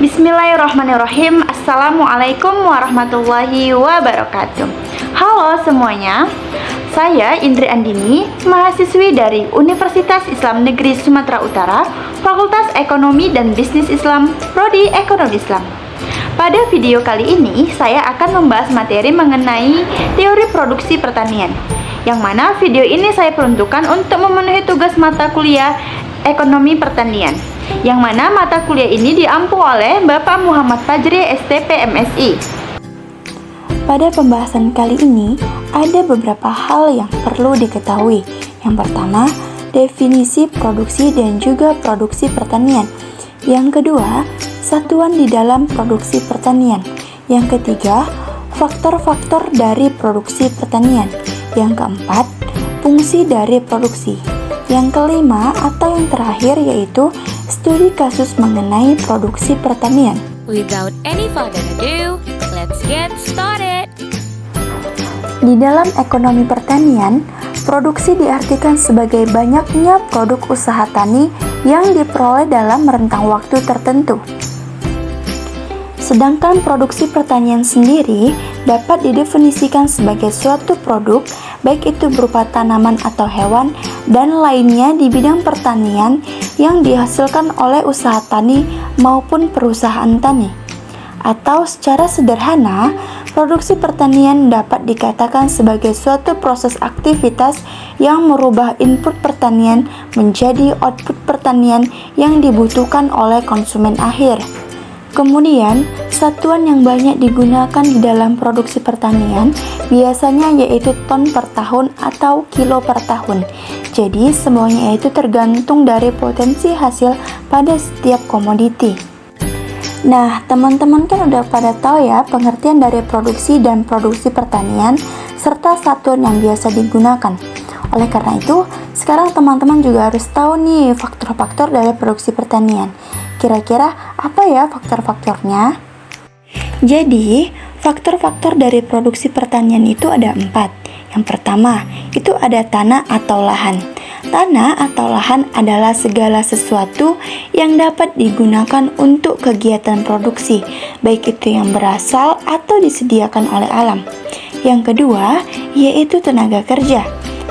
Bismillahirrahmanirrahim. Assalamualaikum warahmatullahi wabarakatuh. Halo semuanya, saya Indri Andini, mahasiswi dari Universitas Islam Negeri Sumatera Utara, Fakultas Ekonomi dan Bisnis Islam, Prodi Ekonomi Islam. Pada video kali ini, saya akan membahas materi mengenai teori produksi pertanian, yang mana video ini saya peruntukkan untuk memenuhi tugas mata kuliah Ekonomi Pertanian, yang mana mata kuliah ini diampu oleh Bapak Muhammad Fajri, STP MSI. Pada pembahasan kali ini, ada beberapa hal yang perlu diketahui. Yang pertama, definisi produksi dan juga produksi pertanian. Yang kedua, satuan di dalam produksi pertanian. Yang ketiga, faktor-faktor dari produksi pertanian. Yang keempat, fungsi dari produksi. Yang kelima atau yang terakhir yaitu studi kasus mengenai produksi pertanian. Without any further ado, let's get started. Di dalam ekonomi pertanian, produksi diartikan sebagai banyaknya produk usaha tani yang diperoleh dalam rentang waktu tertentu. Sedangkan produksi pertanian sendiri dapat didefinisikan sebagai suatu produk, baik itu berupa tanaman atau hewan, dan lainnya di bidang pertanian yang dihasilkan oleh usaha tani maupun perusahaan tani. Atau secara sederhana, produksi pertanian dapat dikatakan sebagai suatu proses aktivitas yang merubah input pertanian menjadi output pertanian yang dibutuhkan oleh konsumen akhir. Kemudian, satuan yang banyak digunakan di dalam produksi pertanian biasanya yaitu ton per tahun atau kilo per tahun. Jadi, semuanya itu tergantung dari potensi hasil pada setiap komoditi. Nah, teman-teman kan udah pada tahu ya pengertian dari produksi dan produksi pertanian serta satuan yang biasa digunakan. Oleh karena itu, sekarang teman-teman juga harus tahu nih faktor-faktor dari produksi pertanian. Kira-kira apa ya faktor-faktornya? Jadi, faktor-faktor dari produksi pertanian itu ada 4. Yang pertama, itu ada tanah atau lahan. Tanah atau lahan adalah segala sesuatu yang dapat digunakan untuk kegiatan produksi, baik itu yang berasal atau disediakan oleh alam. Yang kedua, yaitu tenaga kerja.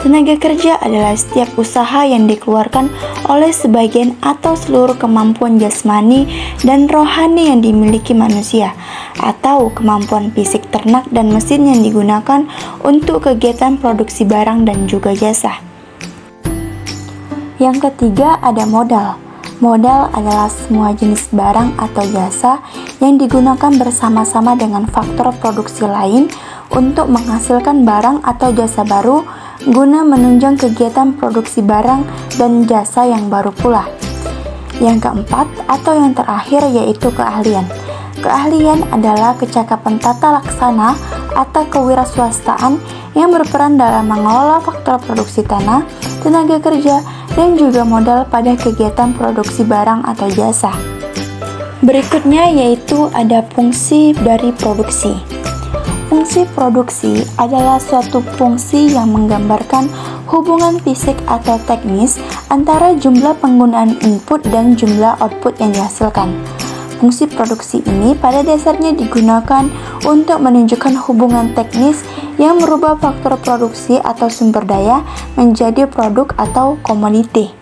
Tenaga kerja adalah setiap usaha yang dikeluarkan oleh sebagian atau seluruh kemampuan jasmani dan rohani yang dimiliki manusia, atau kemampuan fisik ternak dan mesin yang digunakan untuk kegiatan produksi barang dan juga jasa. Yang ketiga ada modal. Modal adalah semua jenis barang atau jasa yang digunakan bersama-sama dengan faktor produksi lain untuk menghasilkan barang atau jasa baru guna menunjang kegiatan produksi barang dan jasa yang baru pula. Yang keempat atau yang terakhir yaitu keahlian. Keahlian adalah kecakapan tata laksana atau kewirausahaan yang berperan dalam mengelola faktor produksi tanah, tenaga kerja, dan juga modal pada kegiatan produksi barang atau jasa. Berikutnya yaitu ada fungsi dari produksi. Fungsi produksi adalah suatu fungsi yang menggambarkan hubungan fisik atau teknis antara jumlah penggunaan input dan jumlah output yang dihasilkan. Fungsi produksi ini pada dasarnya digunakan untuk menunjukkan hubungan teknis yang merubah faktor produksi atau sumber daya menjadi produk atau komoditi.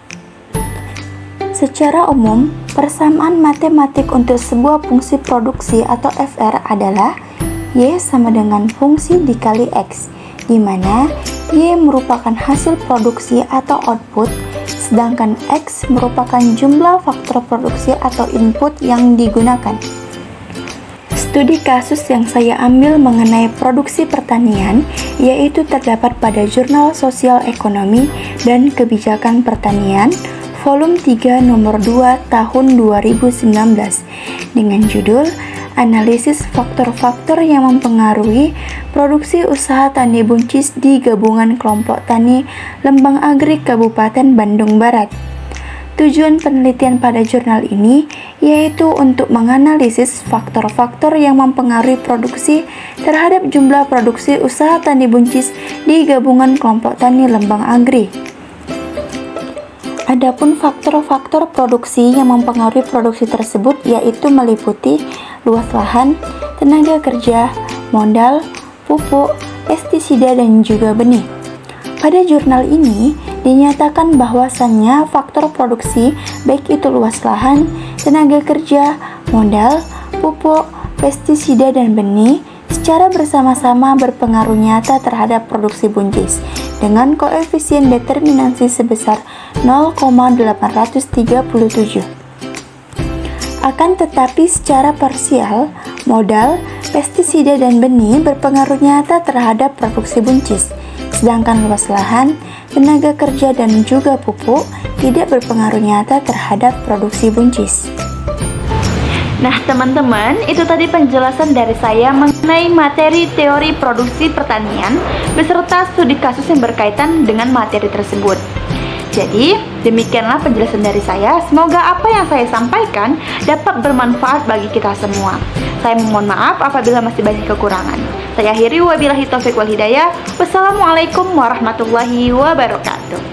Secara umum, persamaan matematik untuk sebuah fungsi produksi atau FR adalah Y sama dengan fungsi dikali X, di mana Y merupakan hasil produksi atau output, sedangkan X merupakan jumlah faktor produksi atau input yang digunakan. Studi kasus yang saya ambil mengenai produksi pertanian yaitu terdapat pada Jurnal Sosial Ekonomi dan Kebijakan Pertanian volume 3 nomor 2 tahun 2019 dengan judul Analisis faktor-faktor yang mempengaruhi produksi usaha tani buncis di Gabungan Kelompok Tani Lembang Agrik Kabupaten Bandung Barat. Tujuan penelitian pada jurnal ini yaitu untuk menganalisis faktor-faktor yang mempengaruhi produksi terhadap jumlah produksi usaha tani buncis di Gabungan Kelompok Tani Lembang Agri. Adapun faktor-faktor produksi yang mempengaruhi produksi tersebut yaitu meliputi luas lahan, tenaga kerja, modal, pupuk, pestisida, dan juga benih. Pada jurnal ini dinyatakan bahwasannya faktor produksi baik itu luas lahan, tenaga kerja, modal, pupuk, pestisida, dan benih secara bersama-sama berpengaruh nyata terhadap produksi buncis dengan koefisien determinasi sebesar 0,837. Akan tetapi secara parsial, modal, pestisida, dan benih berpengaruh nyata terhadap produksi buncis, sedangkan luas lahan, tenaga kerja, dan juga pupuk tidak berpengaruh nyata terhadap produksi buncis. Nah teman-teman, itu tadi penjelasan dari saya mengenai materi teori produksi pertanian beserta studi kasus yang berkaitan dengan materi tersebut. Jadi, demikianlah penjelasan dari saya. Semoga apa yang saya sampaikan dapat bermanfaat bagi kita semua. Saya mohon maaf apabila masih banyak kekurangan. Saya akhiri, wabillahi taufiq wal hidayah. Wassalamualaikum warahmatullahi wabarakatuh.